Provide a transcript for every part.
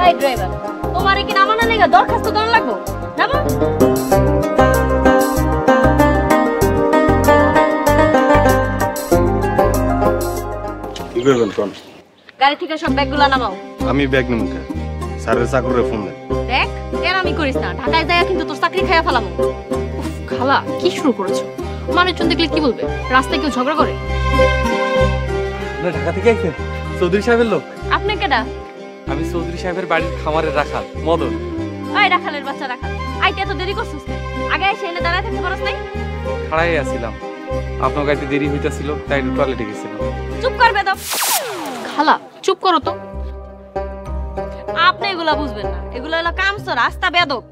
এই ড্রাইভার, তোমারে কি নামানো নেগা দরখাস্ত দেওয়া লাগবো? নামো। কি করবেন কোন? গাড়ি থেকে সব ব্যাগগুলো নামাও। আমি ব্যাগ নেব কে? স্যারের চাকরির ফোন দেন। দেখ, কেন আমি করিস না? ঢাকায় যায় কিন্তু তোর চাকরি খাইয়া ফেলামু। খালা কি শুরু করেছো? মানুষজন দেখলে কি বলবে? রাস্তায় কেউ ঝগড়া করে? না, ঢাকা থেকে আইছেন? চৌধুরী সাহেবের লোক? আপনি কেডা? আমি চৌধুরী সাহেবের বাড়ির খামারের রাখাল মদন। ওই রাখালের বাচ্চা রাখাল, আইতে এত দেরি করছিস কেন? আগে এসে এনে দাঁড়ায় থাকতে পারছ নাই? খাড়াই আছিলাম, আপনার গাড়িতে দেরি হইতাছিল তাই টয়লেটে গেছিলাম। চুপ কর বেদব। খালা চুপ করো তো। আপনি এগুলা বুঝবেন না, এগুলো হলো কামসো রাস্তা বেদব।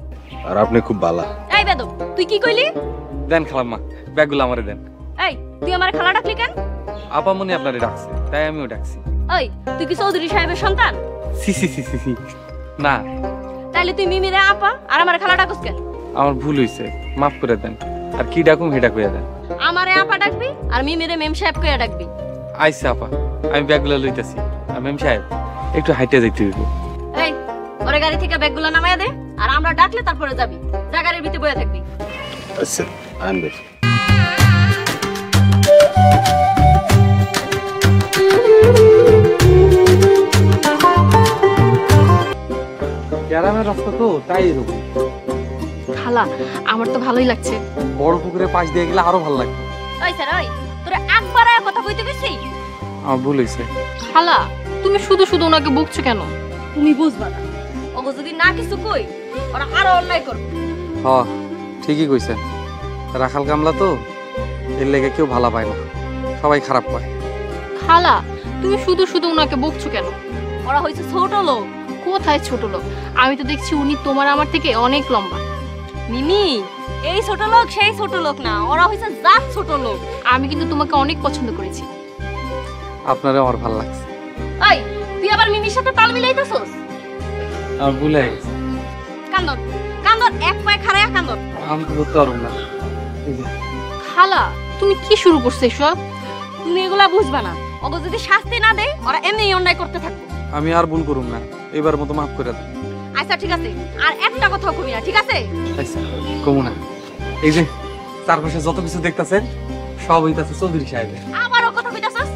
আর আপনি খুব ভালো। এই বেদব, তুই কি কইলি? দেন খালাম্মা, ব্যাগগুলো আমারে দেন। এই তুই আমার খালা ডাকলি কেন? আপামনি আপনারে ডাকছে তাই আমিও ডাকছি। ওই তুই কি চৌধুরী সাহেবের সন্তান? সি সি সি সি সি না, তাইলে তুই মিমিরে আপা আর আমার খালা ডাকস কেন? আমার ভুল হইছে, মাফ করে দেন। আর কি ডাকুম হেটা কইয়া দেন। আমারে আপা ডাকবি আর মিমিরে মেম সাহেব কইয়া ডাকবি। আইসা আপা, আমি ব্যাগগুলো লইতাছি। আর মেম সাহেব একটু হাইটে যাইতে হইব। এই ওরে গাড়ি থেকে ব্যাগগুলো নামায়া দে, আর আমরা ডাকলে তারপরে যাবি। যা গাড়ির ভিতরে বসে থাকবি। আচ্ছা আনবে। গ্রামের রাস্তা তো তাই এরকম। খালা আমার তো ভালোই লাগছে। বড় পুকুরে পাশ দিয়ে গেলে আরো ভালো লাগবে। ওই স্যার, ওই তোরে একবার আর কথা কইতে কইছি? আমার ভুল হইছে। খালা তুমি শুধু শুধু ওনাকে বকছো কেন? তুমি বুঝবা না, ওগো যদি না কিছু কই ওরা আরো অন্যায় করবে। হ ঠিকই কইছেন, রাখাল কামলা তো এর লেগে কেউ ভালো পায় না, সবাই খারাপ পায়। খালা তুমি শুধু শুধু ওনাকে বকছো কেন? ওরা হইছে ছোট লোক। কোথায় ছোট লোক? আমি তো দেখছি উনি তোমার আমার থেকে অনেক লম্বা। মিমি, এই ছোট লোক সেই ছোট লোক না, ওরা হইছে জাত ছোট লোক। আমি কিন্তু তোমাকে অনেক পছন্দ করেছি। আপনারও আমার ভালো লাগছে। এই তুই আবার মিমির সাথে তাল মিলাইতেছস? আমার ভুল হয়ে গেছে। কান্দন কান্দন, এক পায়ে খাড়ায়া কান্দন। আমি তো ধরতে পারবো না। খালা তুমি কি শুরু করছো এসব? তুমি এগুলা বুঝবা না, ওগো যদি শাস্তি না দেয় ওরা এমনিই অন্যায় করতে থাকবে। আমি আর ভুল করুম না, এবার মতো মাফ করে দেন। আচ্ছা ঠিক আছে, আর একটা কথাও কবি না, ঠিক আছে? আচ্ছা কমু না। এই যে চারপাশে যত কিছু দেখতাছেন সব হইতাছে চৌধুরী সাহেবের। আবারও কথা কইতাছস?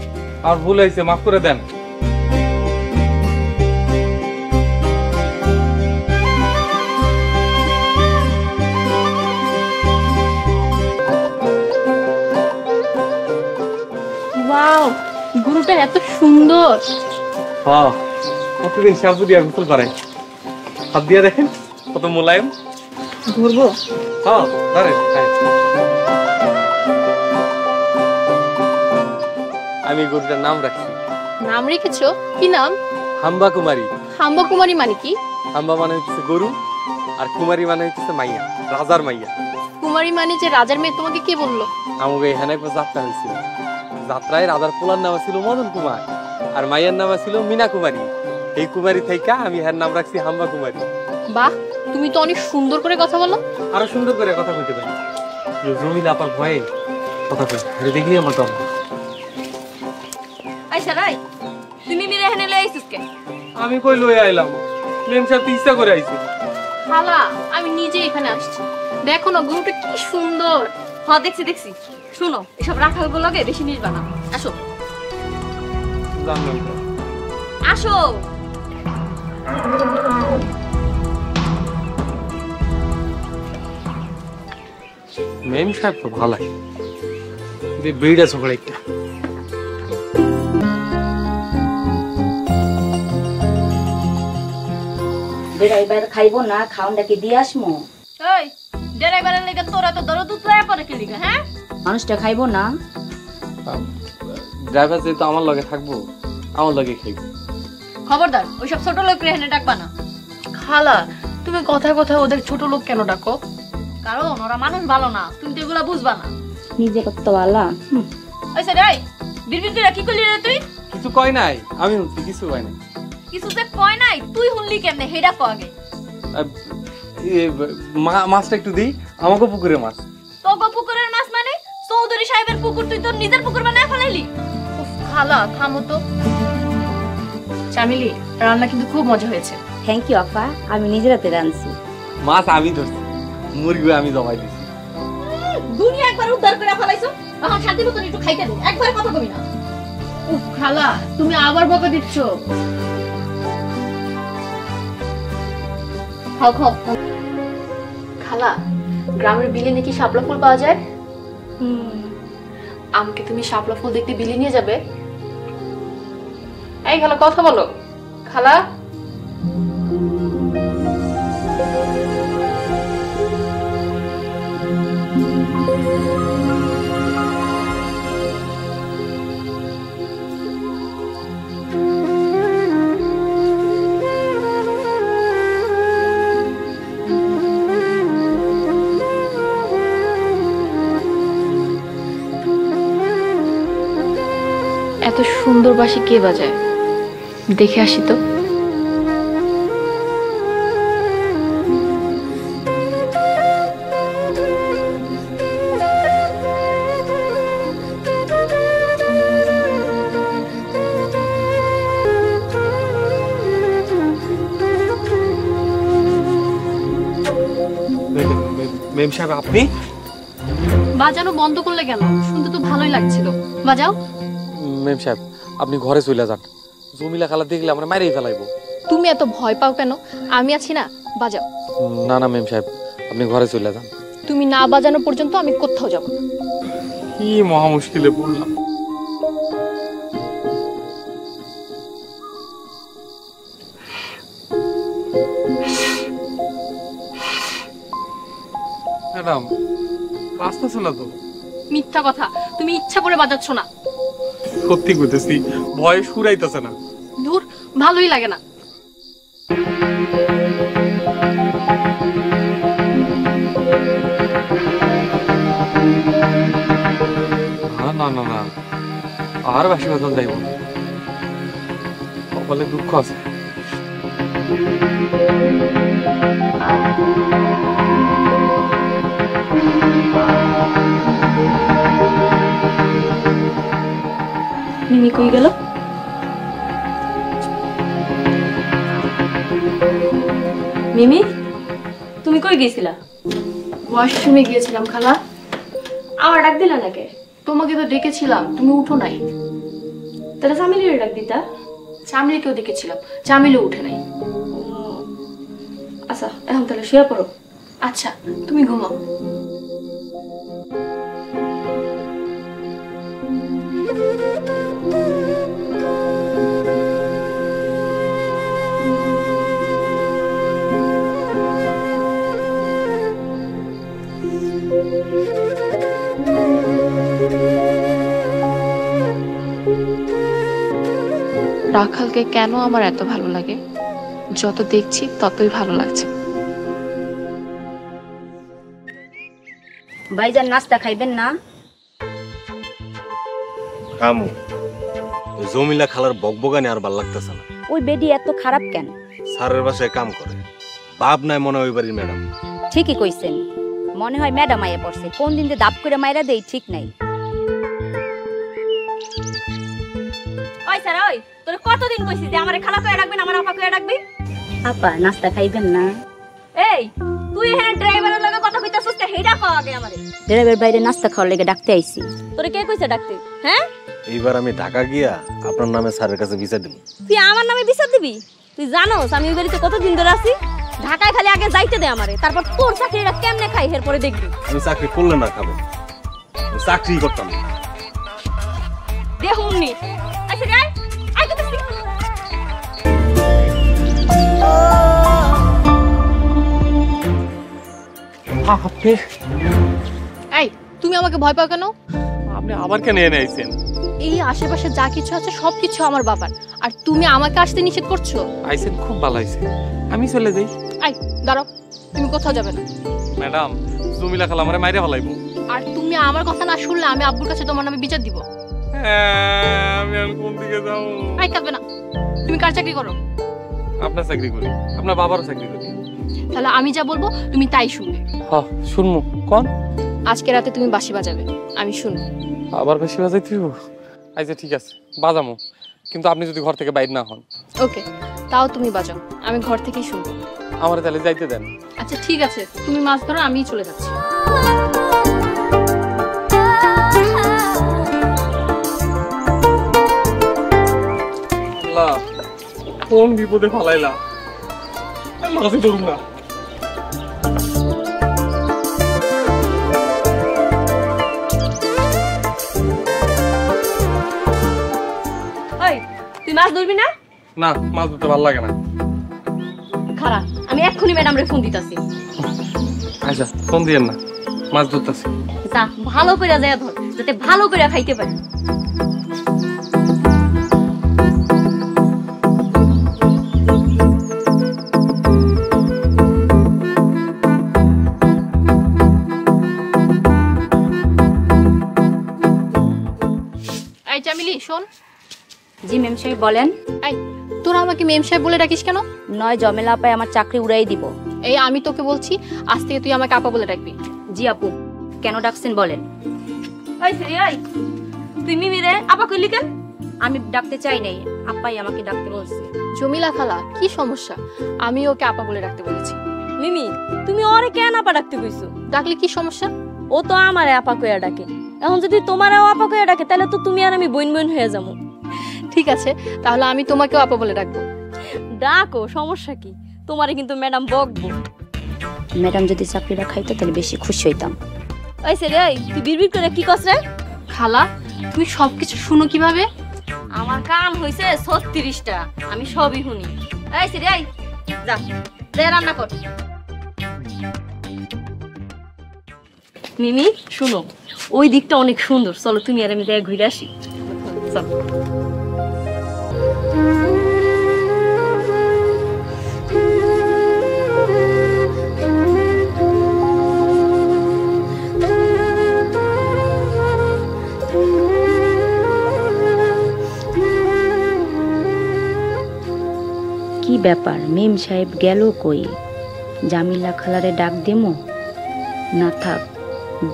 আর ভুল হয়েছে, মাফ করে দেন। ওয়াও গরুটা এত সুন্দর। হ্যাঁ, প্রতিদিন শ্যাম্পু দিয়ে গোসল করাই। হাত দিয়ে দেখেন কত মোলায়েম। ধরবো? হ্যাঁ ধরেন। আমি গরুটার নাম রাখছি। নাম রেখেছো? কি নাম? হাম্বা কুমারী। হাম্বা কুমারী মানে কি? হাম্বা মানে হচ্ছে গরু, আর কুমারী মানে হচ্ছে মাইয়া, রাজার মাইয়া। কুমারী মানে যে রাজার মেয়ে, তোমাকে কে বললো? আমাকে এখানে একটা যাত্রা হয়েছিল। যাত্রায় রাজার পোলার নাম ছিল মদন কুমার, আর মাইয়ার নাম ছিল মিনা কুমারী। এই কুমারী থেকে আমি এর নাম রাখছি হাম্বা কুমারী। বাহ, তুমি তো অনেক সুন্দর করে কথা বলো। আরো সুন্দর করে কথা কইতে পারি। জমিল আপার ভয়ে কথা কই, দেখি আমার তো। আচ্ছা রাই, তুমি মিমিরে এখানে লই আইছিস কে? আমি কই লই আইলাম, মেম সাহেব তো ইচ্ছা করে আইছি। খালা আমি নিজে এখানে আসছি, দেখো না গরুটা কি সুন্দর। হ্যাঁ দেখছি দেখছি। শুনো, এসব রাখালগুলোকে বেশি মিশবা না। আসো জানলাম তো। আসো। মেম সাহেব তো ভালাই, বেড়া ছোকড়া একটা। ড্রাইভার খাইবো না, খাওয়ানটাকে দিয়ে আসমো। এই ড্রাইভারের লেগে তোরা তো দরদ উতলায় পড়ে কি লিগা? হ্যাঁ, মানুষটা খাইবো না। ড্রাইভার যেহেতু আমার লগে থাকবো, আমার লগে খাইবো। খবরদার ওইসব ছোট লোক এখানে ডাকবা না। খালা তুমি কথা কথা ওদের ছোট লোক কেন ডাকো? কারণ ওরা মানুষ ভালো না, তুমি তো এগুলা বুঝবা না। নিজে কত ভালো। আচ্ছা রাই, বিড়বিড় করে কি করলি রে তুই? কিছু কয় নাই, আমি শুনছি কিছু কয় নাই। কিছু যে কয় নাই, তুই শুনলি কেমনে হেডা কো আগে? মাছটা একটু দিই, আমাকে পুকুরে মাছ। তোগো পুকুরের মাছ মানে চৌধুরী সাহেবের পুকুর তুই তোর নিজের পুকুর বানায় ফেলাইলি? খালা থামো তো। চামেলি, রান্না কিন্তু খুব মজা হয়েছে। থ্যাংক ইউ আপা, আমি নিজের হাতে রাঁধছি। মাছ আমি ধরছি, মুরগি আমি জমাই দিছি। দুনিয়া একবার উদ্ধার করে ফেলাইছো, এখন শান্তি মতন একটু খাইতে দে, একবার কথা কবি না। উফ খালা, তুমি আবার বকা দিচ্ছ। খাও খাও। খালা, গ্রামের বিলে নাকি শাপলা ফুল পাওয়া যায়। আমাকে তুমি শাপলা ফুল দেখতে বিলে নিয়ে যাবে? এই খালা, কথা বলো। খালা, এত সুন্দর বাঁশি কে বাজায়? দেখে আসি তো। মেম সাহেব আপনি? বাজানো বন্ধ করলে কেন? শুনতে তো ভালোই লাগছিল। বাজাও। মেম সাহেব আপনি ঘরে চলে যান, জমিলা খালা দেখলে আমরা মাইরেই ফেলাইবো। তুমি এত ভয় পাও কেন? আমি আছি না, বাজাও। না না মেম সাহেব, আপনি ঘরে চলে যান। তুমি না বাজানো পর্যন্ত আমি কোথাও যাব না। কি মহা মুশকিলে পড়লাম। ম্যাডাম বাঁচতেছে না তো? মিথ্যা কথা, তুমি ইচ্ছা করে বাজাচ্ছ না। সত্যি কইতেছি, ভয়ে সুরাইতেছে না। দূর, ভালোই লাগে না। না না না, আর বেশি বাজান যাইব, কপালে দুঃখ আছে। মিমি কই গেল? মিমি, তুমি কই গেছিলা? ওয়াশরুমে গিয়েছিলাম খালা। আমার ডাক দিলা নাকি? তোমাকে তো ডেকেছিলাম, তুমি উঠো নাই। তাহলে চামিলির ডাক দিতা। চামিলিকেও ডেকেছিলাম, চামিলিও উঠে নাই। আচ্ছা, এখন তাহলে শুয়ে পড়ো। আচ্ছা, তুমি ঘুমাও। রাখালকে কেন আমার এত ভালো লাগে? যত দেখছি ততই ভালো লাগছে। ভাইজান নাস্তা খাইবেন না? খামু। ওই জমিলা খালার বকবগানি আর ভাল লাগতেছে না। ওই বেডি এত খারাপ কেন? স্যারের বাসায় কাম করে, বাপ নাই মনে হয় ওই বাড়ির ম্যাডাম। ঠিকই কইছেন, মনে হয় ম্যাডাম আইয়া পড়ছে। কোন দিন যে দাপ করে মাইরা দেই ঠিক নাই। ওই স্যার, ওই তোর কতদিন কইছি যে আমারে খালা কইয়া ডাকবেন, আমার আপা কইয়া ডাকবি? আপা নাস্তা খাইবেন না? এই তুই এখানে ড্রাইভারের লগে কথা কইতাছস কে? হেডা কও আগে আমারে। ড্রাইভার বাইরে নাস্তা খাওয়ার লেগে ডাকতে আইছি। তোরে কে কইছে ডাকতে? হ্যাঁ, এইবার আমি ঢাকা গিয়া আপনার নামে স্যারের কাছে ভিসা দিব। তুই আমার নামে বিচার দিবি? তুই জানোস আমি ওই বাড়িতে কতদিন ধরে আছি? ঢাকায় খালি আগে যাইতে দে আমারে, তারপর তোর চাকরিটা কেমনে খাই এরপরে দেখবি। আমি চাকরি করলে না খাবো, আমি চাকরি করতাম না। দেখুননি আচ্ছা রে, আই তো দেখি। আপনি এই, তুমি আমাকে ভয় পাও কেন? আপনি আবার কেন এনে আইছেন? এই আশেপাশে যা কিছু আছে সবকিছু আমার বাবার, আর তুমি আমাকে আসতে নিষেধ করছো। আইছেন খুব ভালো আইছে, আমি চলে যাই। এই দাঁড়াও, তুমি কোথাও যাবে না। ম্যাডাম জমিলা খালা আমারে মাইরে ফেলাইবো। আর তুমি আমার কথা না শুনলে আমি আব্বুর কাছে তোমার নামে বিচার দিব। আমি আর কোন দিকে যাবো? এই কাঁদবে না। তুমি কার চাকরি করো? আপনার চাকরি করি, আপনার বাবারও চাকরি করি। তাহলে আমি যা বলবো তুমি তাই শুনবে। হ্যাঁ শুনবো। কোন? আজকে রাতে তুমি বাঁশি বাজাবে, আমি শুনবো। আবার বেশি বাজাইতে হইব? আচ্ছা ঠিক আছে, বাজামো, কিন্তু আপনি যদি ঘর থেকে বাইর না হন। ওকে, তাও তুমি বাজাও, আমি ঘর থেকেই শুনবো। আমার তাহলে যাইতে দেন। আচ্ছা ঠিক আছে, তুমি মাছ ধরো, আমিই চলে যাচ্ছি। আল্লাহ, কোন বিপদে ফালাইলা, মাঝে ধরুন না। ওই তুই মাছ ধরবি না? না, মাছ ধরতে ভালো লাগে না। খারাপ, আমি এক্ষুনি ম্যাডামরে ফোন দিতাছি। আচ্ছা ফোন দিয়েন না, মাছ ধরতেছি। যা ভালো করে যায় ধর, যাতে ভালো করে খাইতে পারি। এই চামিলি শোন। জি মেম সাহেব বলেন। এই তোরা আমাকে মেম সাহেব বলে ডাকিস কেন? নয় জমেলা আপায় আমার চাকরি উড়াই দিব। এই আমি তোকে বলছি, আজ থেকে তুই আমাকে আপা বলে ডাকবি। জি আপু, কেন ডাকছেন বলেন। ওই শ্রী, ওই তুই মিমিরে আপা কইলি কেন? আমি ডাকতে চাই নাই, আপাই আমাকে ডাকতে বলছে। জমিলা খালা, কি সমস্যা? আমি ওকে আপা বলে ডাকতে বলেছি। মিমি তুমি ওরে কেন আপা ডাকতে কইছো? ডাকলে কি সমস্যা? ও তো আমারে আপা কইয়া ডাকে। এখন যদি তোমারও আপা কইয়া ডাকে তাহলে তো তুমি আর আমি বোন বোন হয়ে যাবো। ঠিক আছে, তাহলে আমি তোমাকেও আপা বলে ডাকবো। ডাকো, সমস্যা কি? তোমারে কিন্তু ম্যাডাম বকবো। ম্যাডাম যদি চাকরিটা খাইতো তাহলে বেশি খুশি হইতাম। ওই শ্রী, ওই তুই বিড়বিড় করে কি কস রে? খালা, তুমি সবকিছু শুনো কিভাবে? আমার কান হইছে 36টা, আমি সবই শুনি। এই শ্রী, এই যা দে রান্না কর। মিমি শুনো, ওই দিকটা অনেক সুন্দর, চলো তুমি আর আমি দেখে ঘুরে আসি। চলো। কি ব্যাপার, মেম সাহেব গেল কই? জামিলা খালারে ডাক দেমো না, থাক,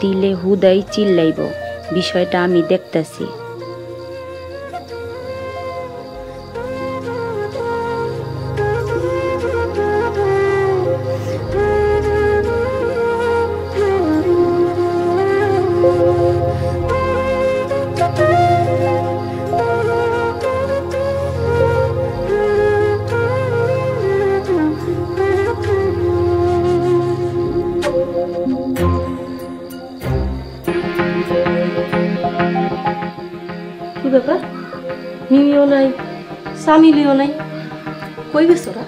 দিলে হুদাই চিল্লাইব। বিষয়টা আমি দেখতাছি। কি ব্যাপার? মিমিও নাই, সামিলিও নাই, কই গেছ ওরা?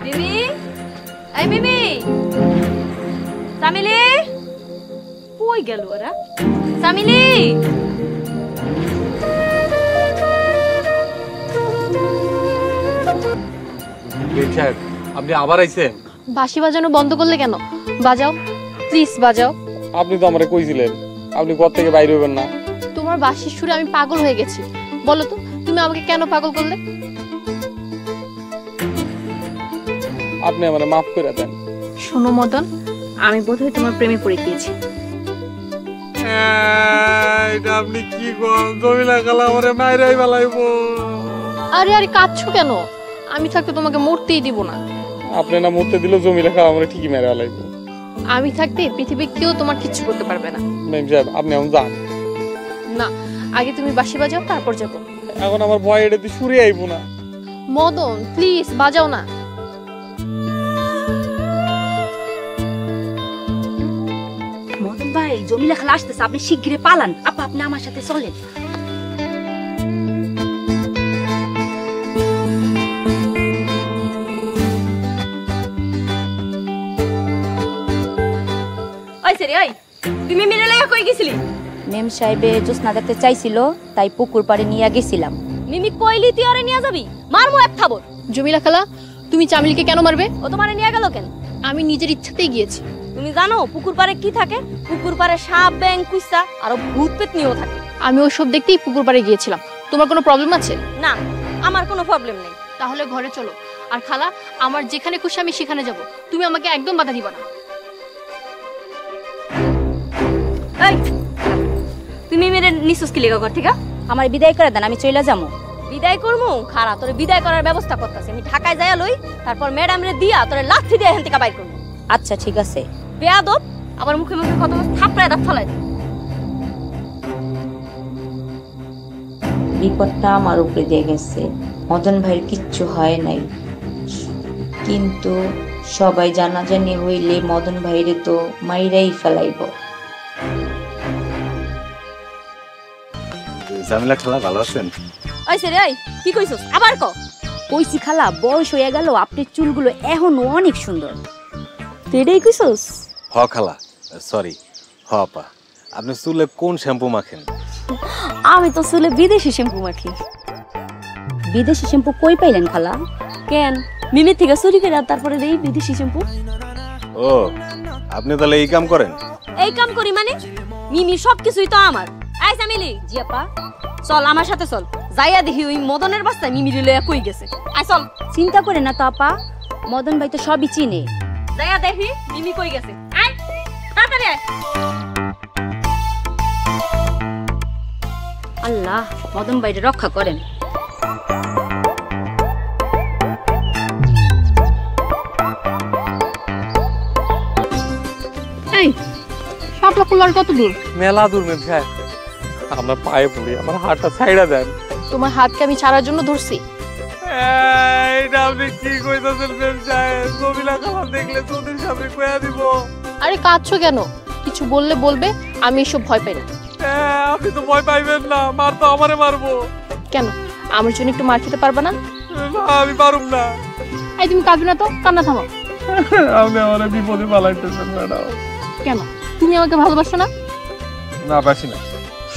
মিমি, এই মিমি, সামিলি, কই গেল ওরা? সামিলি, সাহেব আপনি আবার আইছেন? বাঁশি বাজানো বন্ধ করলে কেন? বাজাও প্লিজ, বাজাও। আপনি তো আমারে কইছিলেন আপনি ঘর থেকে বাইরে হইবেন না। তোমার বাঁশির সুরে আমি পাগল হয়ে গেছি। বলো তো, তুমি আমাকে কেন পাগল করলে? আপনি আমারে মাফ করে দেন। শোনো মদন, আমি বোধহয় তোমার প্রেমে পড়ে গিয়েছি। এটা আপনি কি কোন? জমিলা খালা আমারে মাইরাই ফেলাইবো। আরে আরে কাঁদছো কেন? আমি থাকতে তোমাকে মরতেই দিব না। আপনি না মরতে দিল, জমিলা খালা আমারে ঠিকই মেরে ফেলাইবো। আমি থাকতে পৃথিবীর কেউ তোমার কিচ্ছু করতে পারবে না। ম্যাম সাহেব আপনি এখন যান। না, আগে তুমি বাঁশি বাজাও, তারপর যাবো। এখন আমার ভয় এটাতে সুরে আইবো না। মদন প্লিজ বাজাও না। মদন ভাই, জমিলা খালা আসতেছে, আপনি শিগগিরই পালান। আপা আপনি আমার সাথে চলেন। ওই শ্রী, ওই তুই মিমিরে লাগা কই গেছিলি? মেম সাহেবে জোসনা দেখতে চাইছিল, তাই পুকুর পাড়ে নিয়ে গেছিলাম। মিমি কইলি তুই ওরে নিয়ে যাবি? মারমু এক থাবর। জমিলা খালা, তুমি চামিলিকে কেন মারবে? ও তোমারে নিয়ে গেল কেন? আমি নিজের ইচ্ছাতেই গিয়েছি। তুমি জানো পুকুর পাড়ে কি থাকে? পুকুর পাড়ে সাপ, ব্যাঙ, কুইসা আর ভূত পেতনিও থাকে। আমি ওইসব দেখতেই পুকুর পাড়ে গিয়েছিলাম। তোমার কোনো প্রবলেম আছে? না, আমার কোনো প্রবলেম নেই। তাহলে ঘরে চলো। আর খালা, আমার যেখানে খুশি আমি সেখানে যাব, তুমি আমাকে একদম বাধা দিবা না। এই, তুমি মেরে নিসুস কি লেগা কর, ঠিক আছে? আমার বিদায় করে দেন, আমি চলে যাবো। বিদায় করমু? খারা তোরে বিদায় করার ব্যবস্থা করতেছি। আমি ঢাকায় যাইয়া লই, তারপর ম্যাডাম রে দিয়া তোরে লাথি দিয়ে এখান থেকে বাইর করবো। আচ্ছা ঠিক আছে। বেয়াদব, আবার মুখে মুখে কত থাপড়ায় দাঁত ফালাই। বিপদটা আমার উপরে দিয়ে গেছে, মদন ভাইয়ের কিচ্ছু হয় নাই, কিন্তু সবাই জানাজানি হইলে মদন ভাইরে তো মাইরাই ফেলাইব। জামিলা খালা ভালো আছেন? আইছে রে, কি কইছস? আবার ক। কইছি খালা, বয়স হয়ে গেল, আপনার চুলগুলো এখনো অনেক সুন্দর। তুই এটাই কইছস? হ খালা, সরি। হ আপা, আপনি চুলে কোন শ্যাম্পু মাখেন? আমি তো চুলে বিদেশি শ্যাম্পু মাখি। বিদেশি শ্যাম্পু কই পাইলেন খালা? কেন, মিমির থেকে চুরি করে তারপরে এই বিদেশি শ্যাম্পু? ও, আপনি তাহলে এই কাম করেন? এই কাম করি মানে? মিমি সবকিছুই তো আমার। আই সামিলি, জি আপা, চল আমার সাথে চল, যাইয়া দেখি ওই মদনের বাস্তায় মিমির লইয়া কই গেছে। আই চল। চিন্তা করে না তো আপা, মদন ভাই তো সবই চিনে। যাইয়া দেখি মিমি কই গেছে। আয় তাড়াতাড়ি আয়। আল্লাহ, মদন ভাইরে রক্ষা করেন। এই শাপলা ফুল আর কত দূর? মেলা দূর মেম সাহেব, আমরা পায়ে পড়ি, আমার হাতটা ছাইড়া দেন। তোমার হাতকে আমি ছাড়ার জন্য ধরছি। এইটা আপনি কি কইতাছেন মেম সাহেব? জমিলা খালা দেখলে চৌধুরী সামনে কইয়া দিব। আরে কাঁদছো কেন? কিছু বললে বলবে, আমি এসব ভয় পাই না। আপনি তো ভয় পাইবেন না, মার তো আমারে মারবো। কেন, আমার জন্য একটু মার খেতে পারবা না? না, আমি পারুম না। এই তুমি কাঁদবে না তো, কান্না থামাও। আপনি আমার বিপদে পালাইতেছেন ম্যাডাম। কেন, তুমি আমাকে ভালোবাসো না? না, বাসি না।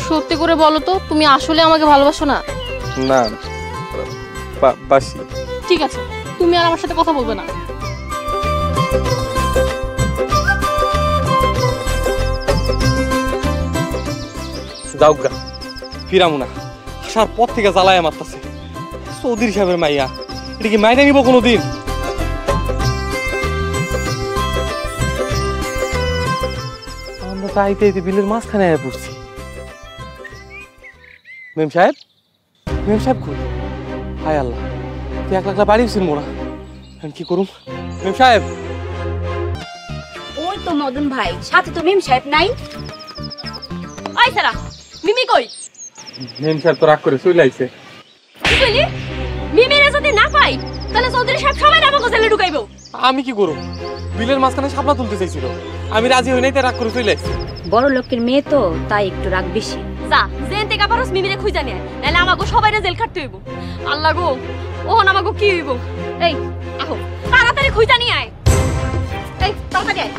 সত্যি করে বলো তো, তুমি আসলে আমাকে ভালোবাসো না? না, বাসি। ঠিক আছে, তুমি আর আমার সাথে কথা বলবে না। যাও গা, ফিরামু না। আসার পর থেকে জ্বালায় মারতাছে। চৌধুরী সাহেবের মাইয়া, এটা কি মাইনে নিব কোনোদিন? আমরা তো আইতে আইতে বিলের মাঝখানে আয়া পড়ছি। মেম সাহেব, মেম সাহেব কই? হায় আল্লাহ, তুই একলা একলা বাড়ি উঠছেন মোরা, এখন কি করুম? মেম সাহেব, ওই তো মদন ভাই, সাথে তো মেম সাহেব নাই। আই সারা, মিমি কই? মেম সাহেব তো রাগ করে চলে আইছে। কি কইলি? মিমিরে যদি না পাই, তাহলে চৌধুরী সাহেব সবাই আমাকে জেলে ঢুকাইবো। আমি কি করব? বিলের মাঝখানে শাপলা তুলতে চাইছিল, আমি রাজি হই নাই, তাই রাগ করে চলে আইছে। বড় লোকের মেয়ে তো, তাই একটু রাগ বেশি। যা, জেন থেকে পারস মিমিরে খুঁজা নিয়ে, নাহলে আমাকে সবাইরে জেল খাটতে হইব। আল্লাহ গো, ওহন আমাকে কি হইব? এই আহো, তাড়াতাড়ি খুঁজা নিয়ে আয়। এই তাড়াতাড়ি আয়।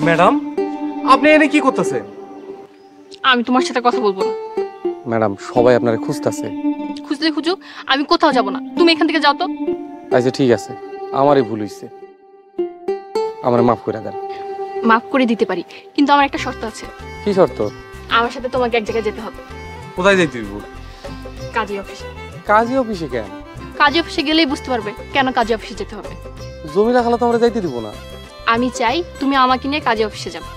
ম্যাডাম, আপনি এনে কি করতেছেন? আমি তোমার সাথে কথা বলবো না। ম্যাডাম, সবাই আপনারে খুঁজতেছে। খুঁজলে খুঁজো, আমি কোথাও যাব না। তুমি এখান থেকে যাও তো। আচ্ছা ঠিক আছে, আমারই ভুল হইছে, আমারে মাফ করে দেন। মাফ করে দিতে পারি, কিন্তু আমার একটা শর্ত আছে। কি শর্ত? আমার সাথে তোমাকে এক জায়গায় যেতে হবে। কোথায় যাইতে হইব? কাজী অফিসে। কাজী অফিসে কেন? কাজী অফিসে গেলেই বুঝতে পারবে কেন কাজী অফিসে যেতে হবে। জমিলা খালা তো আমরা যাইতে দিব না। আমি চাই তুমি আমাকে নিয়ে কাজী অফিসে যাবে।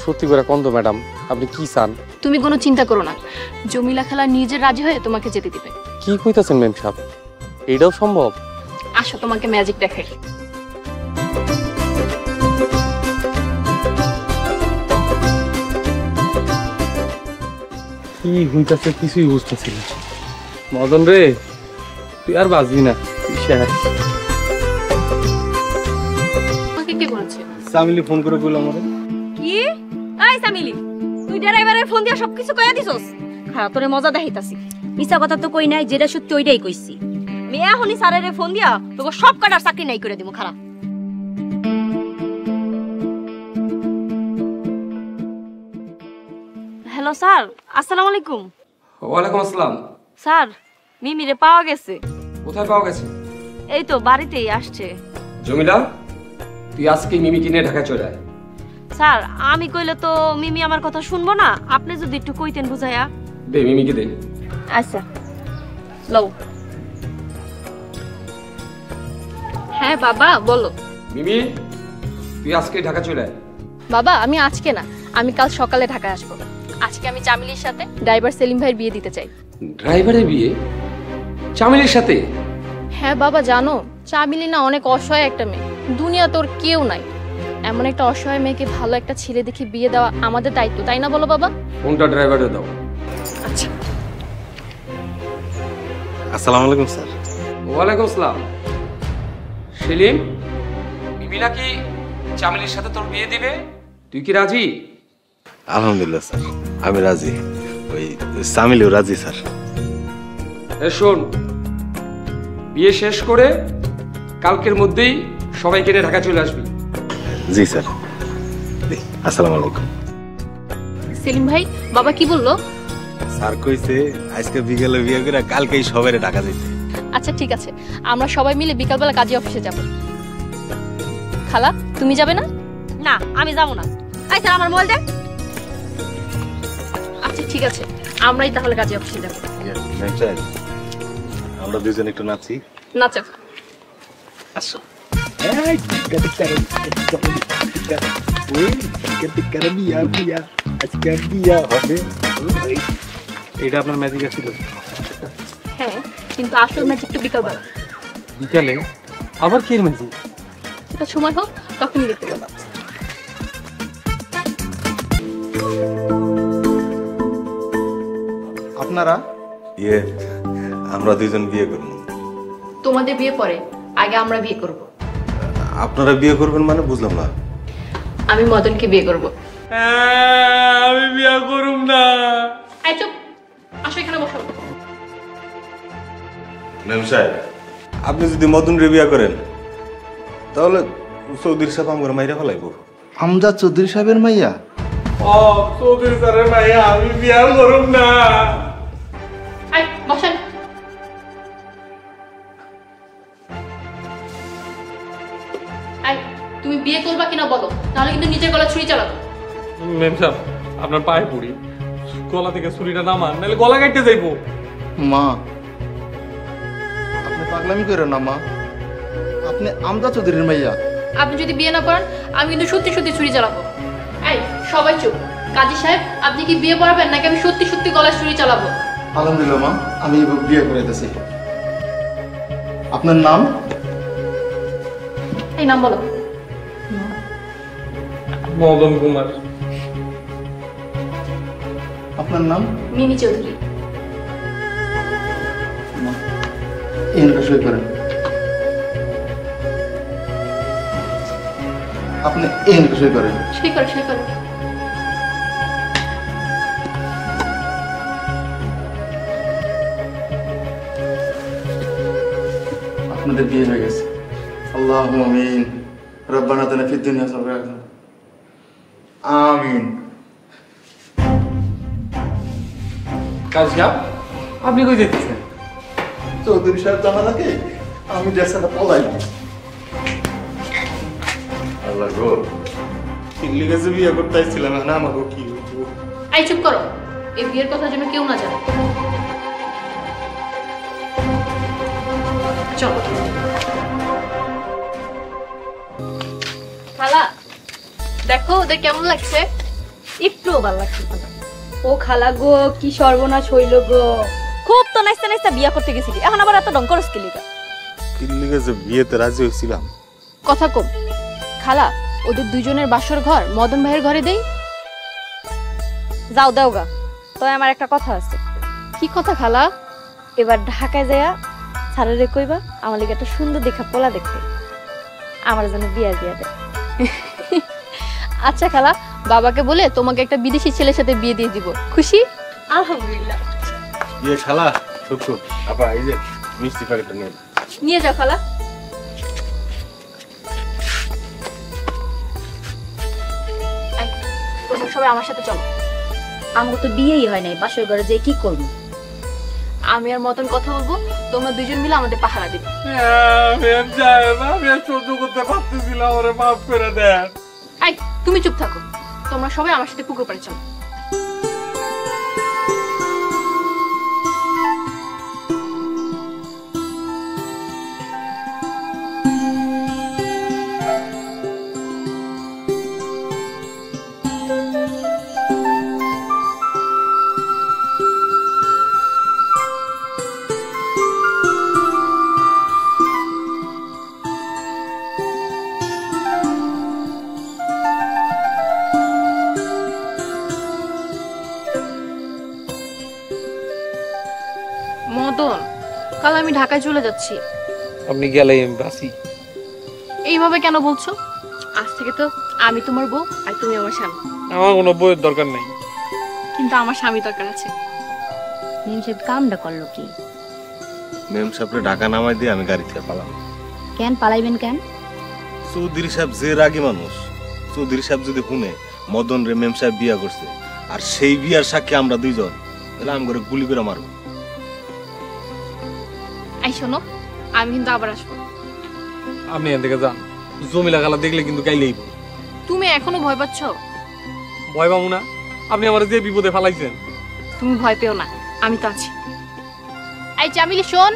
সত্যি করে কোন তো ম্যাডাম, আপনি কি চান? তুমি কোনো চিন্তা করো না, জমিলা খালা নিজের রাজি হয়ে তোমাকে যেতে দিবে। কি কইতাছেন ম্যাম সাহেব? এইটাও সম্ভব? আসো, তোমাকে ম্যাজিক দেখাই। কি হইতাছে কিছুই বুঝতেছি না। মদন রে, তুই আর বাঁচবি না, তুই শেষ। তোমাকে কে বলেছে? সামিলি ফোন করে কইল আমারে। কি? এই সামিলি, তুই ড্রাইভারের ফোন দিয়া সবকিছু কইয়া দিছস? খারাপ তোরে মজা দেখাইতাছি। মিছা কথা তো কই নাই, যেটা সত্যি ওইটাই কইছি। মেয়ে এখনই স্যারের ফোন দিয়া তোকে সব কাটার চাকরি নাই করে দিব খারাপ। হ্যালো স্যার, আসসালামু আলাইকুম। ওয়ালাইকুম আসসালাম। স্যার, মিমিরে পাওয়া গেছে। কোথায় পাওয়া গেছে? এই তো বাড়িতেই আসছে। জমিলা, তুই আজকে মিমি কিনে ঢাকা চলে আয়। স্যার, আমি কইলে তো মিমি আমার কথা শুনবো না, আপনি যদি একটু কইতেন বুঝাইয়া। দে মিমিকে দে। আচ্ছা লও। হ্যাঁ বাবা বলো। মিমি, তুই আজকে ঢাকা চলে আয়। বাবা আমি আজকে না, আমি কাল সকালে ঢাকায় আসবো। আজকে আমি চামিলির সাথে ড্রাইভার সেলিম ভাইয়ের বিয়ে দিতে চাই। ড্রাইভারের বিয়ে চামিলির সাথে? হ্যাঁ বাবা, জানো চামিলি না অনেক অসহায় একটা মেয়ে, দুনিয়া তোর কেউ নাই। এমন একটা অসহায় মেয়েকে ভালো একটা ছেলে দেখে বিয়ে দেওয়া আমাদের দায়িত্ব, তাই না বলো বাবা? ফোনটা ড্রাইভারে দাও। আচ্ছা। আসসালামু আলাইকুম স্যার। ওয়ালাইকুম আসসালাম। সেলিম, মিমি নাকি চামিলির সাথে তোর বিয়ে দিবে, তুই কি রাজি? আলহামদুলিল্লাহ স্যার, আমি রাজি। ওই সামিলিও রাজি স্যার। শোন, বিয়ে শেষ করে কালকের মধ্যেই সবাই কিনে ঢাকা চলে আসবি। জি স্যার। আসসালামু আলাইকুম। সেলিম ভাই, বাবা কি বললো? স্যার কইছে আজকে বিকেলে বিয়ে করে কালকেই সবাইরে টাকা দিতে। আচ্ছা ঠিক আছে, আমরা সবাই মিলে বিকালবেলা কাজী অফিসে যাব। খালা তুমি যাবে না? না, আমি যাবো না। এই স্যার, আমার মোবাইল দে। আচ্ছা ঠিক আছে, আমরাই তাহলে কাজী অফিসে যাব। আমরা দুজন একটু নাচি। নাচো। আসো। এটা আপনার ম্যাজিক ছিল? হ্যাঁ, কিন্তু আসল ম্যাজিক তো বিকালবেলা। বিকালে আবার কি ম্যাজিক? এটা সময় হোক তখনই দেখতে পাবো। আপনারা? আমরা দুজন বিয়ে করব। তোমাদের বিয়ে পরে, আগে আমরা বিয়ে করব। আপনারা বিয়ে করবেন মানে বুঝলাম না। আমি মদনকে বিয়ে করব। আমি বিয়ে করুম না। এই চুপ, আসো এখানে বসো। ম্যাম সাহেব, আপনি যদি মদনরে বিয়ে করেন তাহলে চৌধুরী সাহেব আমার মাইরা ফেলাইবো। হামজা চৌধুরী সাহেবের মাইয়া? চৌধুরী স্যারের মাইয়া আমি বিয়ে করুম না। এই বসেন। এই তুমি বিয়ে করবা কিনা বলো, তাহলে কিন্তু নিজের গলা ছুরি চালাবো। ম্যাম সাহেব, আপনার পায়ে পড়ি, গলা থেকে ছুরিটা নামান, নাহলে গলা কাটতে যাইবো। মা, আপনি পাগলামি করেন না মা, আপনি আমজা চৌধুরীর মাইয়া। আপনি যদি বিয়ে না করেন আমি কিন্তু সত্যি সত্যি ছুরি চালাবো। এই সবাই চুপ। কাজী সাহেব, আপনি কি বিয়ে পড়াবেন নাকি আমি সত্যি সত্যি গলায় ছুরি চালাবো? আলহামদুলিল্লাহ মা, আমি বিয়ে করাইতেছি। আপনার নাম? এই নাম বলো। মদন কুমার। আপনার নাম? মিমি চৌধুরী। এনটা সই করেন। আপনি এনটা সই করেন। সই করো, সই করো। আপনাদের বিয়ে হয়ে গেছে। আল্লাহুম্মা আমিন। রব্বানা আতিনা ফিদ দুনিয়া হাসানাতান। আমিন। কাজী সাহেব, আপনি কই যেতেছেন? চৌধুরী সাহেব জানা নাকি আমি ড্রেসটা পলাই। আল্লাহ গো, ইল্লি গেছে বিয়ে করতে আইছিলাম না, আমাকে কি হইতো? এই চুপ করো, এই বিয়ের কথা যেন কেউ না জানে। চলো। খালা দেখো ওদের কেমন লাগছে। একটু ভালো লাগছে না। ও খালা গো, কি সর্বনাশ হইল গো। খুব তো নাইস্তা নাইস্তা বিয়া করতে গেছিলি, এখন আবার এত ডঙ্করস কি লিগা? কিল্লি গেছে বিয়েতে রাজি হয়েছিলাম। কথা কম। খালা, ওদের দুজনের বাসর ঘর মদন ভাইয়ের ঘরে দেই। যাও দাও গা, তবে আমার একটা কথা আছে। কি কথা খালা? এবার ঢাকায় যায়া স্যারেরে কইবা আমার লিগে একটা সুন্দর দেখা পোলা দেখতে, আমার জন্য বিয়া দিয়া দেয়। আচ্ছা খালা, বাবাকে বলে তোমাকে একটা বিদেশি ছেলের সাথে বিয়ে দিয়ে দিব। খুশি? আলহামদুলিল্লাহ। বিয়ে খালা টুকু আপা এই যে মিষ্টি প্যাকেটটা নিয়ে নিয়ে যাও খালা। এই, তোমরা সবাই আমার সাথে চলো। আমাকে তো বিয়েই হয় নাই, বাসর ঘরে যে কি করবো? আমি আর মতন কথা বলবো, তোমরা দুজন মিলে আমাদের পাহারা দিবে। আমি আর সহ্য করতে পারতেছিলাম, ওরে মাফ করে দেন। এই, তুমি চুপ থাকো, তোমরা সবাই আমার সাথে পুকুর পাড়ে চলো। মদন, কাল আমি ঢাকায় চলে যাচ্ছি। আপনি গেলেই আমি বাসি। এইভাবে কেন বলছো? আজ থেকে তো আমি তোমার বউ আর তুমি আমার স্বামী। আমার কোনো বইয়ের দরকার নেই। কিন্তু আমার স্বামী দরকার আছে। মেম সাহেব কামটা করলো কি? মেম সাহেবরে ঢাকা নামাই দিয়ে আমি গাড়ি থেকে পালাম। কেন পালাইবেন কেন? চৌধুরী সাহেব যে রাগী মানুষ, চৌধুরী সাহেব যদি শুনে মদন রে মেম সাহেব বিয়া করছে আর সেই বিয়ার সাক্ষী আমরা দুইজন, তাহলে আমি করে গুলি করে মারবো। এই শোনো, আমি কিন্তু আবার আসবো। আপনি এখান থেকে যান, জমিলা খালা দেখলে কিন্তু গাইলেই। তুমি এখনো ভয় পাচ্ছ? ভয় পাবো না, আপনি আমার যে বিপদে ফেলাইছেন। তুমি ভয় পেও না, আমি তো আছি। এই চামিলি শোন,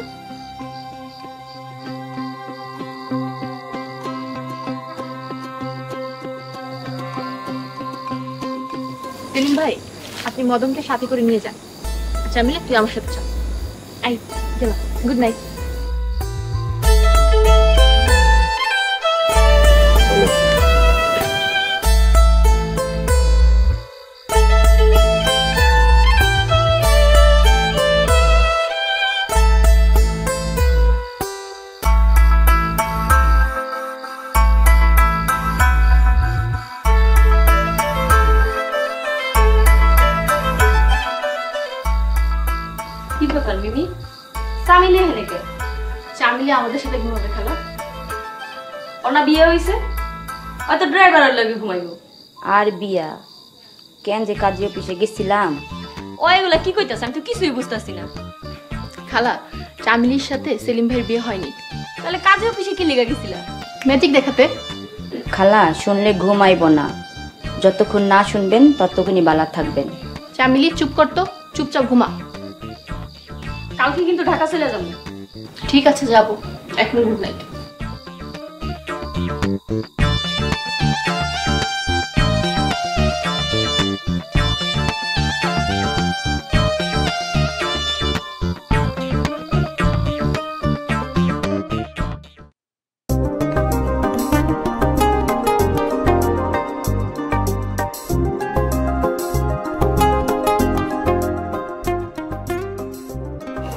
সেলিম ভাই আপনি মদনকে সাথে করে নিয়ে যান। চামিলি তুই আমার সাথে চল। এই গেলাম, গুড নাইট। কি ব্যাপার মিমি? চামিলে হেনে কে? চামিলি আমাদের সাথে ঘুমাবে খালা। ওনা বিয়ে হইছে, হয়তো ড্রাইভারের লাগে ঘুমাইবো। আর বিয়া কেন যে কাজে অফিসে গেছিলাম। ও এগুলা কি কইতাছ? আমি তো কিছুই বুঝতাছি না। খালা, চামিলির সাথে সেলিম ভাইয়ের বিয়ে হয়নি। তাহলে কাজে অফিসে কি লেগে গেছিলা? ম্যাজিক দেখাতে। খালা শুনলে ঘুমাইব না, যতক্ষণ না শুনবেন ততক্ষণই বালা থাকবেন। চামিলি চুপ করতো, চুপচাপ ঘুমা। কালকে কিন্তু ঢাকা চলে যাবো। ঠিক আছে যাবো, এখন গুড নাইট।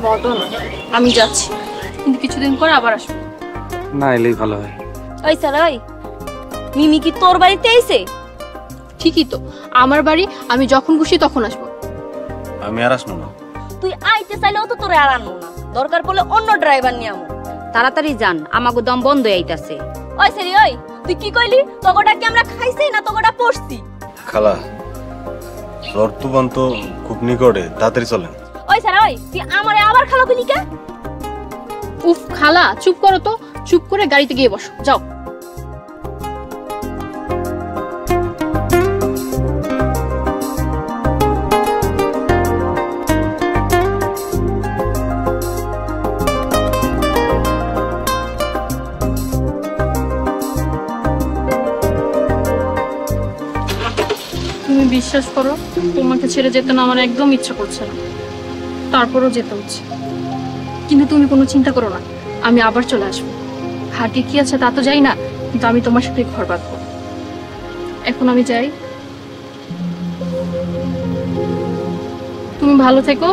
মদন, আমি যাচ্ছি, কিন্তু কিছুদিন পর আবার আসবো। না এলেই ভালো হয়। ওই স্যার, ওই মিমি কি তোর বাড়িতে আইছে? ঠিকই তো, আমার বাড়ি, আমি যখন খুশি তখন আসবো। আমি আর আসবো না। তুই আইতে চাইলেও তো তোরে আর আনবো না, দরকার পড়লে অন্য ড্রাইভার নিয়ে আমো। তাড়াতাড়ি যান, আমাগো দম বন্ধ হইতাছে। ওই সেরি, ওই তুই কি কইলি? তগোটা কি আমরা খাইছি না তগোটা পড়ছি? খালা জ্বর তুবান তো খুব নিকটে, তাড়াতাড়ি চলেন। ওই স্যার, ওই তুই আমারে আবার খালো কইলি কে? উফ খালা, চুপ করো তো, চুপ করে গাড়িতে গিয়ে বসো, যাও। তুমি বিশ্বাস করো, তোমাকে ছেড়ে যেতে না আমার একদম ইচ্ছা করছে না, তারপরও যেতে হচ্ছে। কিন্তু তুমি কোনো চিন্তা করো না, আমি আবার চলে আসবো। হাটে কি আছে তা তো যাই না, কিন্তু আমি তোমার সাথে ঘর বাঁধবো। এখন আমি যাই, তুমি ভালো থেকো।